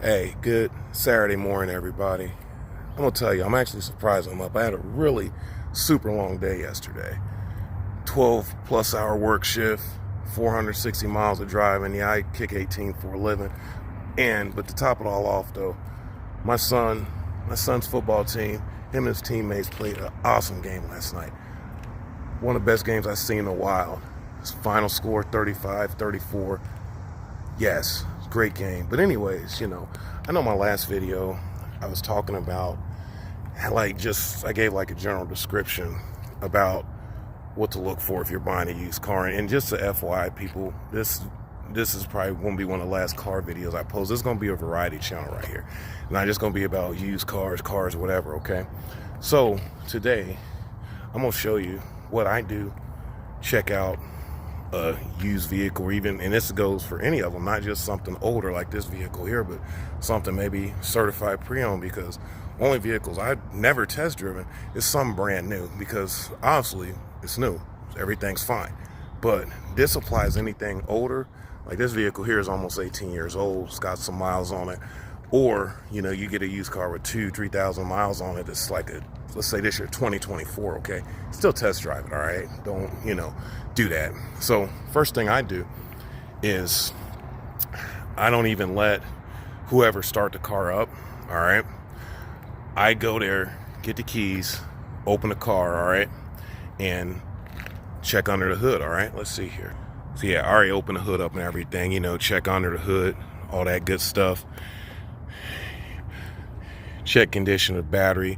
Hey, good Saturday morning, everybody. I'm gonna tell you, I'm actually surprised I'm up. I had a really super long day yesterday. 12 plus hour work shift, 460 miles of driving. Yeah, I kick 18 for a living. But to top it all off though, my son's football team, him and his teammates played an awesome game last night. One of the best games I've seen in a while. His final score 35-34. Yes, great game. But anyways, I know my last video I was talking about I gave like a general description about what to look for if you're buying a used car. And just to FYI people, this is probably won't be one of the last car videos I post. This is gonna be a variety channel right here. Not just gonna be about used cars, whatever, okay? So today I'm gonna show you what I do. Check out a used vehicle, or even, and this goes for any of them, not just something older like this vehicle here, but something maybe certified pre-owned, because only vehicles I've never test driven is some brand new, because obviously it's new, everything's fine. But this applies anything older. Like this vehicle here is almost 18 years old, it's got some miles on it. Or you get a used car with 2,000-3,000 miles on it. It's like let's say this year 2024, okay? Still test drive it, all right? Don't do that. So first thing I do is I don't even let whoever start the car up, all right? I go there, get the keys, open the car, all right, and check under the hood, all right? Let's see here. So yeah, I already opened the hood up and everything, check under the hood, all that good stuff. Check condition of the battery,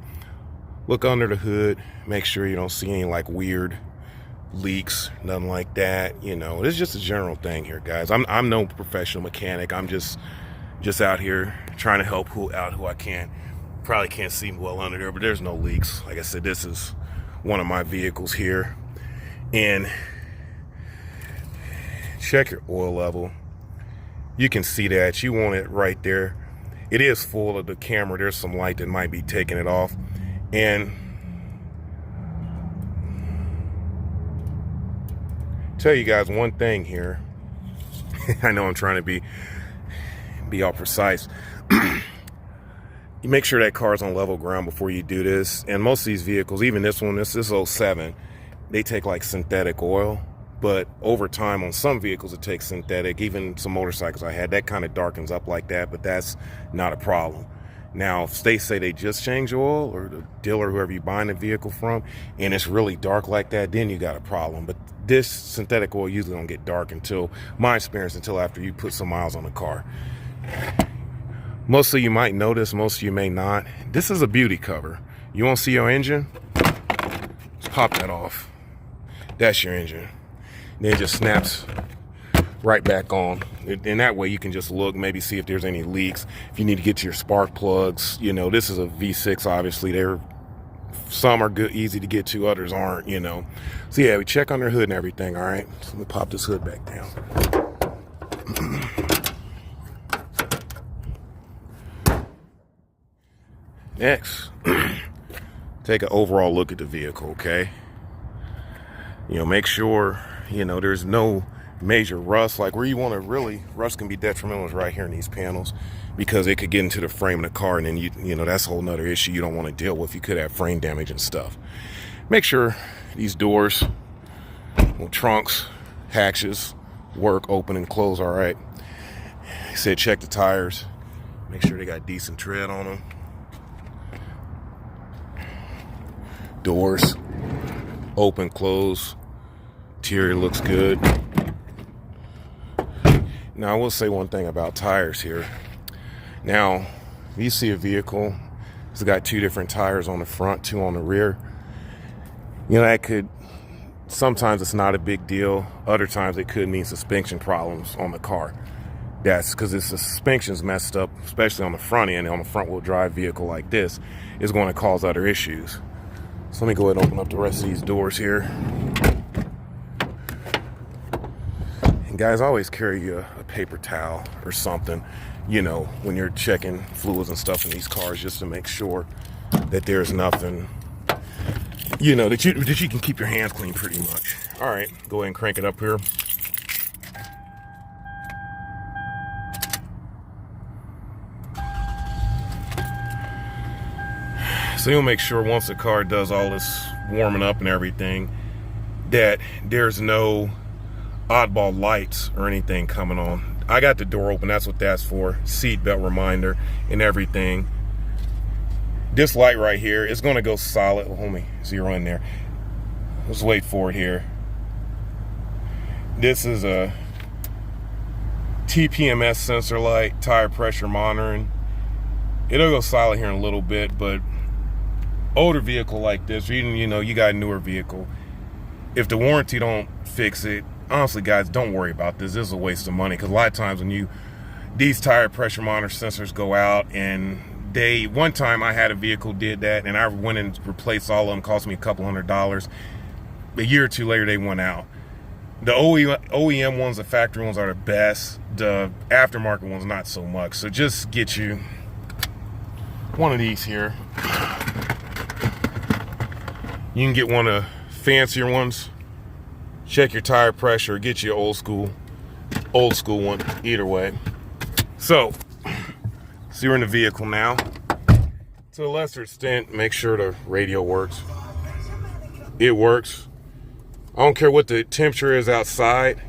look under the hood, make sure you don't see any like weird leaks, nothing like that. It's just a general thing here, guys. I'm no professional mechanic. I'm just out here trying to help who I can. Probably can't see well under there, but there's no leaks. Like I said, this is one of my vehicles here. And check your oil level. You can see that. You want it right there. It is full of the camera. There's some light that might be taking it off. And tell you guys one thing here. I know I'm trying to be all precise. You make sure that car's on level ground before you do this. And most of these vehicles, even this one, this is '07, they take like synthetic oil. But over time on some vehicles it takes synthetic. Even some motorcycles I had, that kind of darkens up like that, but that's not a problem. Now, if they say they just changed oil, or the dealer, whoever you're buying the vehicle from, and it's really dark like that, then you got a problem. But this synthetic oil usually don't get dark until after you put some miles on the car. Most of you might notice, most of you may not. This is a beauty cover. You want to see your engine? Just pop that off. That's your engine. Then it just snaps right back on. And that way you can just look, maybe see if there's any leaks. If you need to get to your spark plugs, this is a V6, obviously. Some are good, easy to get to, others aren't, So yeah, we check under the hood and everything, all right? So let me pop this hood back down. Next, take an overall look at the vehicle, okay? Make sure, there's no major rust. Like where you want to really, rust can be detrimental is right here in these panels, because it could get into the frame of the car, and then that's a whole nother issue you don't want to deal with. You could have frame damage and stuff. Make sure these doors, trunks, hatches work, open and close all right. I said check the tires, make sure they got decent tread on them. Doors open, close, interior looks good. Now I will say one thing about tires here. Now if you see a vehicle, it's got 2 different tires on the front, 2 on the rear, that could, sometimes it's not a big deal, other times it could mean suspension problems on the car. That's because if the suspension's messed up, especially on the front end, on a front wheel drive vehicle like this, is going to cause other issues. So let me go ahead and open up the rest of these doors here. And guys, always carry a paper towel or something, when you're checking fluids and stuff in these cars, just to make sure that there's nothing, that you can keep your hands clean pretty much. All right, go ahead and crank it up here. So you'll make sure once the car does all this warming up and everything that there's no oddball lights or anything coming on. I got the door open, that's what that's for. Seat belt reminder and everything. This light right here is going to go solid. Let me zero in there. Let's wait for it here. This is a TPMS sensor light, tire pressure monitoring. It'll go solid here in a little bit, but older vehicle like this, or even, you know, you got a newer vehicle, if the warranty don't fix it, honestly guys, don't worry about this. This is a waste of money, because a lot of times when these tire pressure monitor sensors go out, and one time I had a vehicle did that, and I went and replaced all of them, cost me a couple $100. A year or two later they went out. The OEM ones, the factory ones, are the best. The aftermarket ones not so much. So just get you one of these here. You can get one of fancier ones. Check your tire pressure, or get you an old school one, either way. So you're in the vehicle now. To a lesser extent, make sure the radio works. It works. I don't care what the temperature is outside.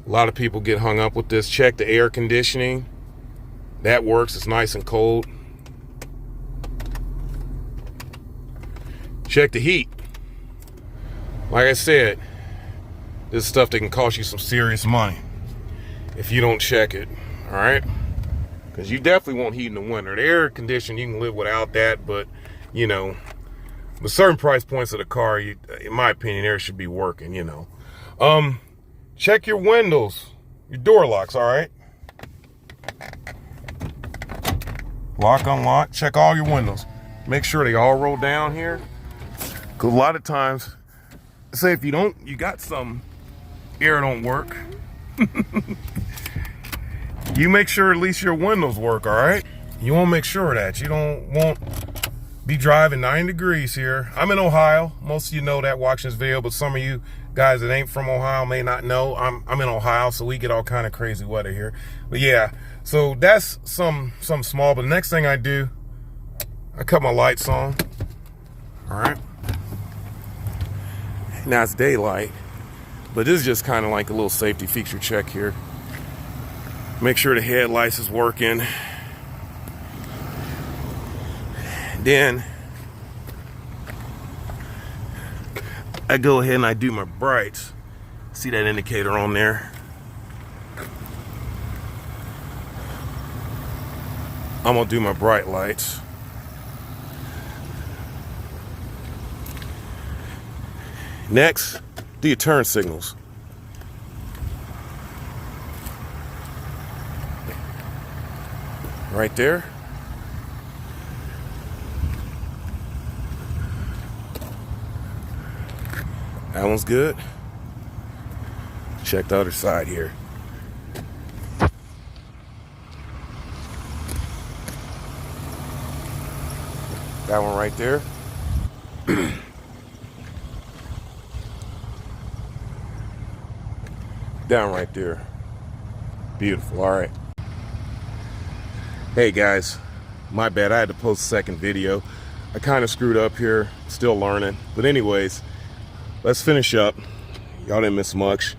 A lot of people get hung up with this. Check the air conditioning. That works. It's nice and cold. Check the heat. Like I said, this is stuff that can cost you some serious money if you don't check it. All right? Because you definitely won't heat in the winter. The air conditioning, you can live without that, but you know, with certain price points of the car, in my opinion, air should be working, you know. Check your windows, your door locks, all right? Lock, unlock, check all your windows. Make sure they all roll down here. Because a lot of times, say if you got some air don't work, you make sure at least your windows work, all right? You want to make sure of that. You won't be driving 9 degrees here. I'm in Ohio. Most of you know that watching this video, but some of you guys that ain't from Ohio may not know. I'm in Ohio, so we get all kind of crazy weather here. But yeah, so that's some small. But the next thing I do, I cut my lights on. All right. Now it's daylight, but this is just kind of like a little safety feature check here. Make sure the headlights is working. Then I go ahead and I do my brights. See that indicator on there? I'm gonna do my bright lights. Next, do your turn signals. Right there. That one's good. Check the other side here. That one right there. Down right there. Beautiful. All right. Hey guys, my bad. I had to post a second video. I kind of screwed up here. Still learning. But anyways, let's finish up. Y'all didn't miss much.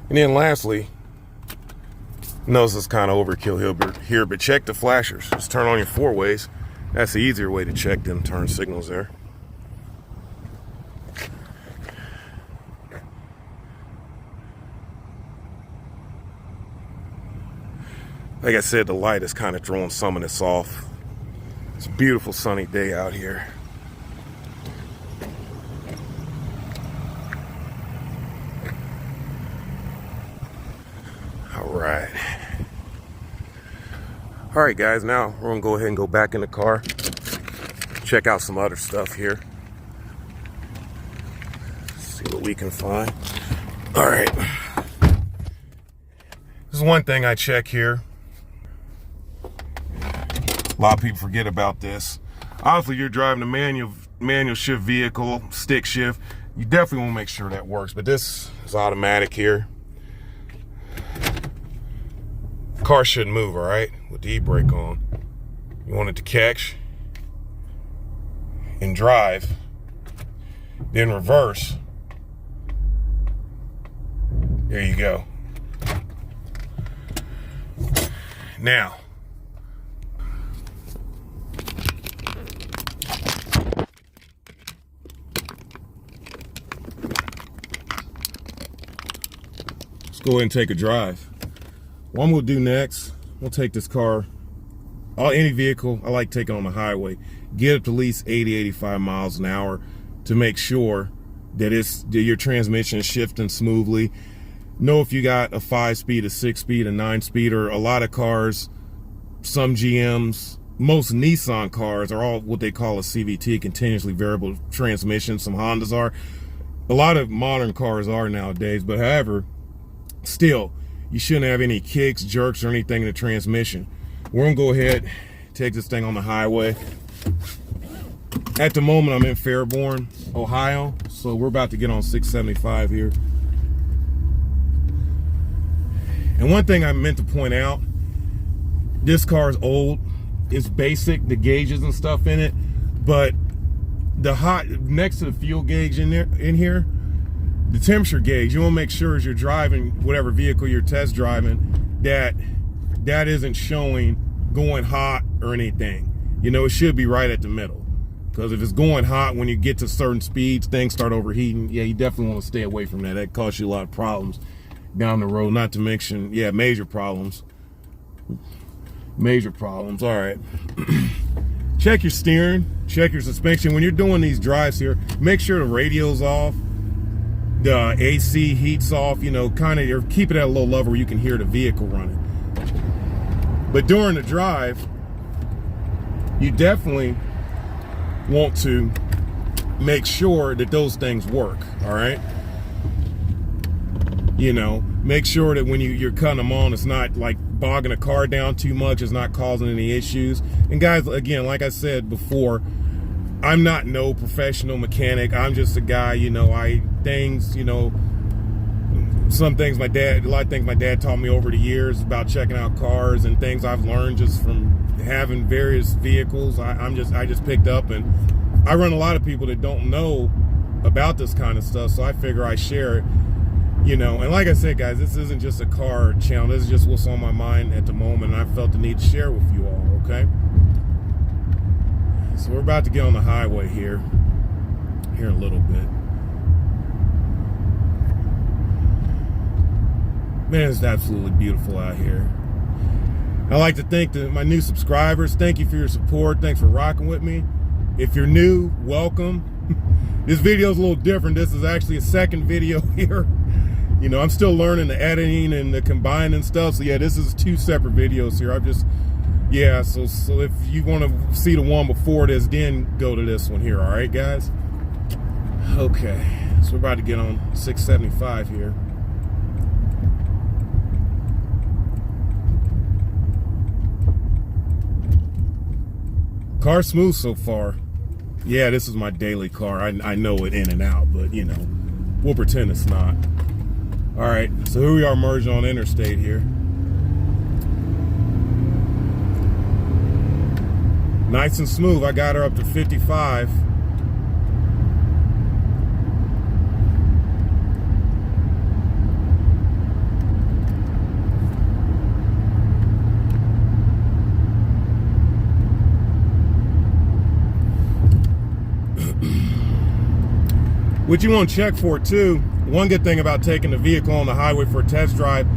And then lastly, notice it's kind of overkill here, but check the flashers. Just turn on your four ways. That's the easier way to check them turn signals there. Like I said, the light is kind of throwing some of this off. It's a beautiful sunny day out here. All right, guys, now we're gonna go ahead and go back in the car, check out some other stuff here, see what we can find. All right, this is one thing I check here. A lot of people forget about this. Honestly, you're driving a manual shift vehicle, stick shift, you definitely want to make sure that works, but this is automatic here. Car shouldn't move, all right, with the e-brake on. You want it to catch and drive, then reverse. There you go. Now, let's go ahead and take a drive. What I'm gonna do next, we'll take this car, any vehicle I like taking on the highway, get up to at least 80, 85 miles an hour to make sure that your transmission is shifting smoothly. Know if you got a 5-speed, a 6-speed, a 9-speed, or a lot of cars, some GMs, most Nissan cars are all what they call a CVT, continuously variable transmission. Some Hondas are. A lot of modern cars are nowadays, but however, still, you shouldn't have any kicks, jerks, or anything in the transmission. We're gonna go ahead, take this thing on the highway. At the moment, I'm in Fairborn, Ohio, so we're about to get on 675 here. And one thing I meant to point out, this car is old, it's basic, the gauges and stuff in it, but next to the fuel gauge in here, the temperature gauge, you want to make sure as you're driving whatever vehicle you're test driving that isn't showing going hot or anything. You know, it should be right at the middle, because if it's going hot when you get to certain speeds, things start overheating. Yeah, you definitely want to stay away from that. That causes you a lot of problems down the road, not to mention, yeah, major problems. Major problems. All right. Check your steering, check your suspension. When you're doing these drives here, make sure the radio's off, the AC heat's off, you know, kind of keep it at a low level where you can hear the vehicle running. But during the drive, you definitely want to make sure that those things work, all right? You know, make sure that when you're cutting them on, it's not like bogging a car down too much, it's not causing any issues. And guys, again, like I said before, I'm not no professional mechanic. I'm just a guy, you know, some things a lot of things my dad taught me over the years about checking out cars, and things I've learned just from having various vehicles. I just picked up, and I run a lot of people that don't know about this kind of stuff, so I figure I share it. You know, and like I said, guys, this isn't just a car channel. This is just what's on my mind at the moment, and I felt the need to share with you all, okay? So we're about to get on the highway here in a little bit. Man, it's absolutely beautiful out here. I'd like to thank my new subscribers. Thank you for your support. Thanks for rocking with me. If you're new, welcome. This video is a little different. This is actually a second video here. You know, I'm still learning the editing and the combining stuff. So yeah, this is 2 separate videos here. So if you want to see the one before this, then go to this one here. All right, guys? Okay, so we're about to get on 675 here. Car smooth so far. Yeah, this is my daily car. I know it in and out, but you know, we'll pretend it's not. All right, so here we are merging on interstate here. Nice and smooth. I got her up to 55. What you want to check for too, one good thing about taking the vehicle on the highway for a test drive,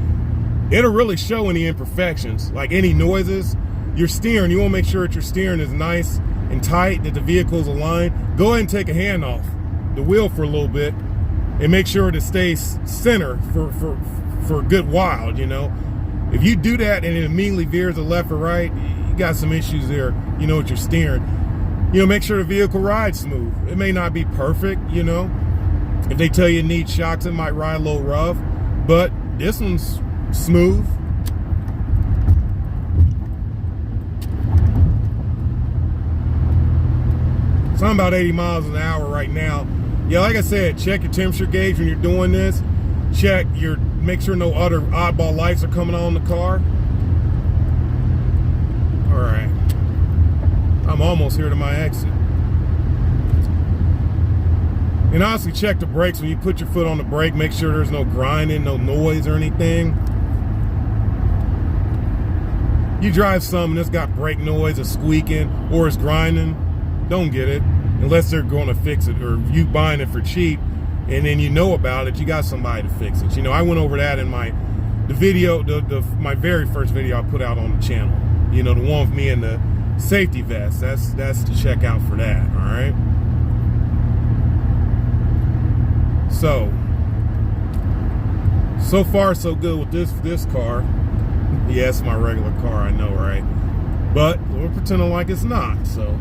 it'll really show any imperfections, like any noises. Your steering, you want to make sure that your steering is nice and tight, that the vehicle's aligned. Go ahead and take a hand off the wheel for a little bit and make sure it stays center for a good while, you know. If you do that and it immediately veers to left or right, you got some issues there, you know, with your steering. You know, make sure the vehicle rides smooth. It may not be perfect, you know. If they tell you it needs shocks, it might ride a little rough, but this one's smooth. So I'm about 80 miles an hour right now. Yeah, like I said, check your temperature gauge when you're doing this. Make sure no other oddball lights are coming on the car. right. I'm almost here to my exit. And honestly, check the brakes. When you put your foot on the brake, make sure there's no grinding, no noise or anything. You drive some and it's got brake noise, it's squeaking, or it's grinding, don't get it. Unless they're going to fix it, or you buying it for cheap, and then you know about it, you got somebody to fix it. You know, I went over that in my very first video I put out on the channel. You know, the one with me in the safety vest. That's to check out for that. All right. So far so good with this car. Yeah, it's my regular car, I know, right? But we're pretending like it's not. So.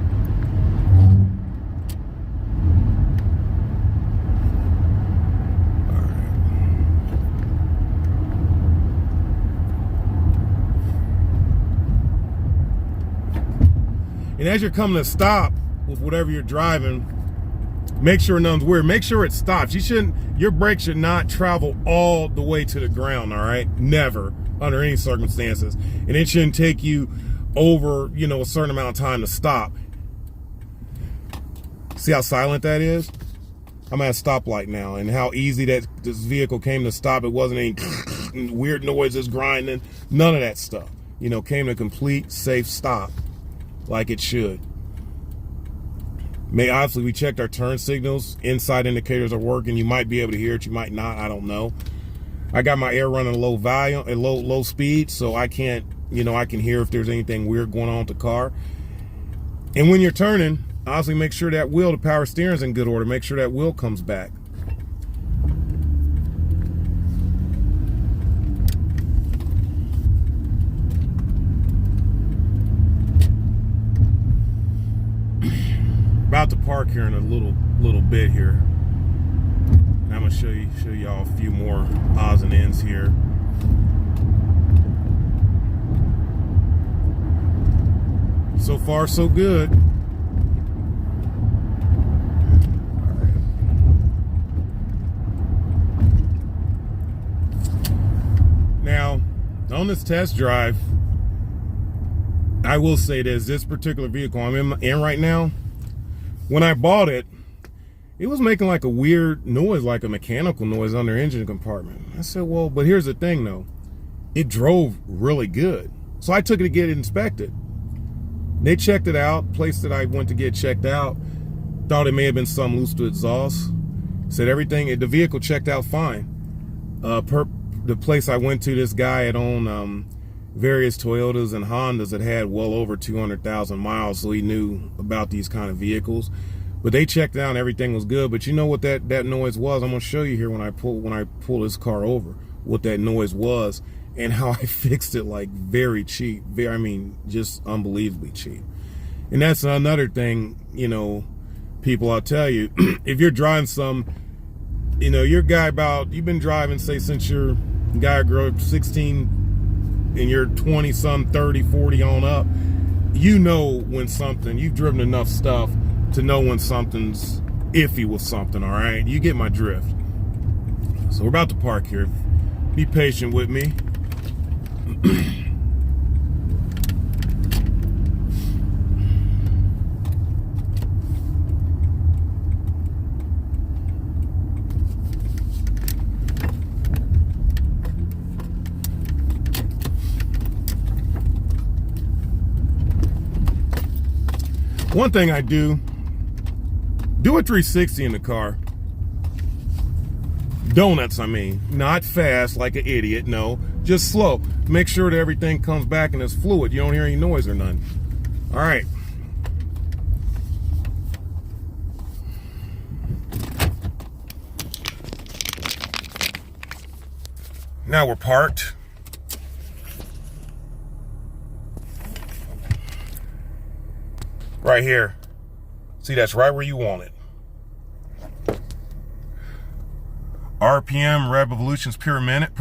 And as you're coming to stop with whatever you're driving, make sure none's weird. Make sure it stops. Your brake should not travel all the way to the ground, all right? Never, under any circumstances. And it shouldn't take you over, you know, a certain amount of time to stop. See how silent that is? I'm at a stoplight now, and how easy that this vehicle came to stop. It wasn't any weird noises, grinding, none of that stuff. You know, came to a complete safe stop. Like it should. Obviously, we checked our turn signals. Inside indicators are working. You might be able to hear it. You might not. I don't know. I got my air running low volume and low speed, so I can't. You know, I can hear if there's anything weird going on with the car. And when you're turning, obviously, make sure that wheel, the power steering's in good order. Make sure that wheel comes back. About to park here in a little bit here. And I'm gonna show y'all a few more odds and ends here. So far, so good. Now, on this test drive, I will say this particular vehicle I'm in right now, when I bought it, it was making like a weird noise, like a mechanical noise on their engine compartment. I said, well, but here's the thing though. It drove really good. So I took it to get it inspected. They checked it out, place that I went to get checked out, thought it may have been some loose to exhaust. Said everything, the vehicle checked out fine. The place I went to, this guy had owned various Toyotas and Hondas that had well over 200,000 miles, so he knew about these kind of vehicles. But they checked it out and everything was good. But you know what that noise was? I'm gonna show you here when I pull this car over what that noise was and how I fixed it, like very cheap. I mean, just unbelievably cheap. And that's another thing, you know, people, I'll tell you, if you're driving some, you know, you've been driving, say, since you're a guy or girl 16 and you're 20 some 30 40 on up, you know when something, you've driven enough stuff to know when something's iffy with something. All right, you get my drift. So we're about to park here. Be patient with me. One thing I do a 360 in the car. Donuts, I mean. Not fast like an idiot, no. Just slow. Make sure that everything comes back and is fluid. You don't hear any noise or nothing. All right. Now we're parked. Right here. See, that's right where you want it. RPM, revolutions per minute.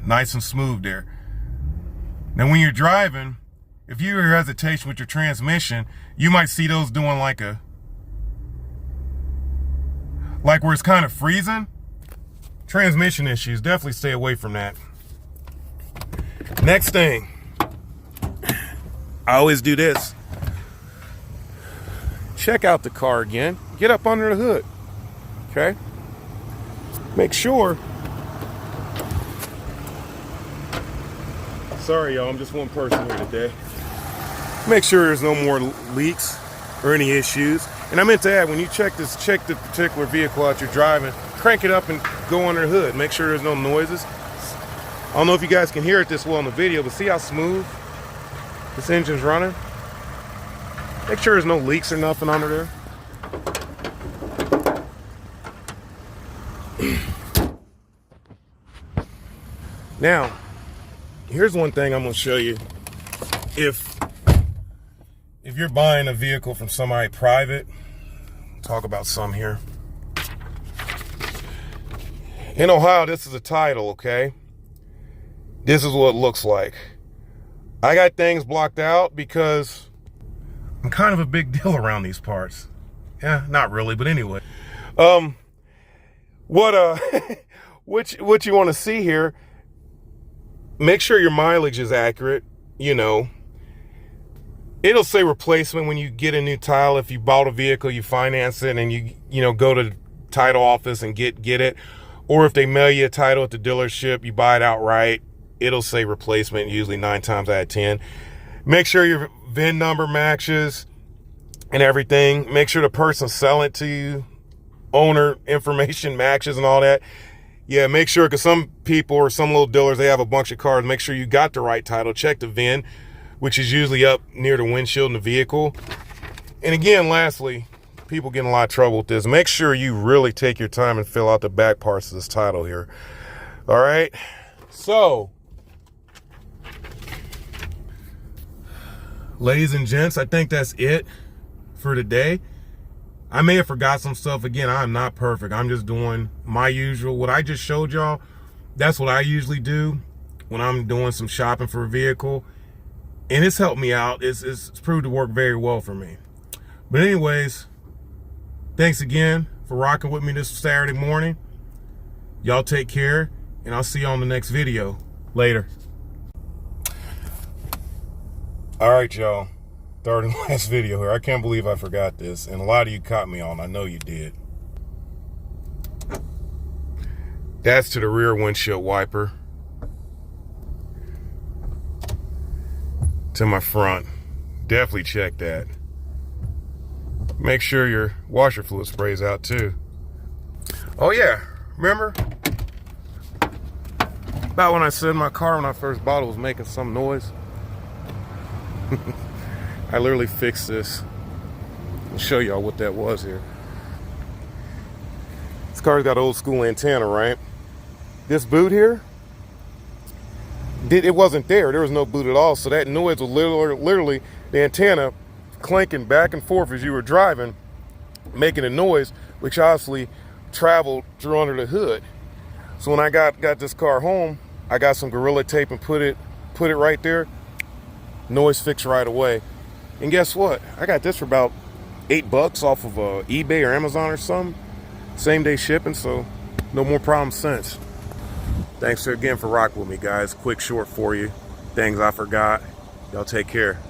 Nice and smooth there. Now when you're driving, if you hear hesitation with your transmission, you might see those doing like where it's kind of freezing. Transmission issues, definitely stay away from that. Next thing, I always do this. Check out the car again. Get up under the hood. Okay? Make sure. Sorry, y'all. I'm just one person here today. Make sure there's no more leaks or any issues. And I meant to add, when you check the particular vehicle out you're driving, crank it up and go under the hood. Make sure there's no noises. I don't know if you guys can hear it this well in the video, but see how smooth this engine's running? Make sure there's no leaks or nothing under there. Now, here's one thing I'm going to show you. If you're buying a vehicle from somebody private, talk about some here. In Ohio, this is a title, okay? This is what it looks like. I got things blocked out because I'm kind of a big deal around these parts. Yeah, not really, but anyway. What you want to see here, make sure your mileage is accurate, you know. It'll say replacement when you get a new title. If you bought a vehicle, you finance it, and you know, go to the title office and get it. Or if they mail you a title at the dealership, you buy it outright, it'll say replacement, usually 9 times out of 10. Make sure your VIN number matches and everything. Make sure the person selling it to you, owner information matches and all that. Yeah, make sure, because some people or some little dealers, they have a bunch of cars. Make sure you got the right title. Check the VIN, which is usually up near the windshield in the vehicle. And again, lastly, people get in a lot of trouble with this. Make sure you really take your time and fill out the back parts of this title here. All right. So, ladies and gents, I think that's it for today. I may have forgot some stuff. Again, I'm not perfect. I'm just doing my usual. What I just showed y'all, that's what I usually do when I'm doing some shopping for a vehicle. And it's helped me out. It's proved to work very well for me. But anyways, thanks again for rocking with me this Saturday morning. Y'all take care, and I'll see you on the next video. Later. All right, y'all. Third and last video here. I can't believe I forgot this, and a lot of you caught me on. I know you did. That's to the rear windshield wiper. To my front. Definitely check that. Make sure your washer fluid sprays out too. Oh yeah, remember? About when I said my car when I first bought it was making some noise. I literally fixed this. I'll show y'all what that was here. This car's got old school antenna, right? This boot here, it wasn't there. There was no boot at all. So that noise was literally the antenna clanking back and forth as you were driving, making a noise, which obviously traveled through under the hood. So when I got this car home, I got some Gorilla Tape and put it right there. Noise fixed right away. And guess what? I got this for about $8 off of eBay or Amazon or something. Same day shipping, so no more problems since. Thanks again for rocking with me, guys. Quick short for you. Things I forgot. Y'all take care.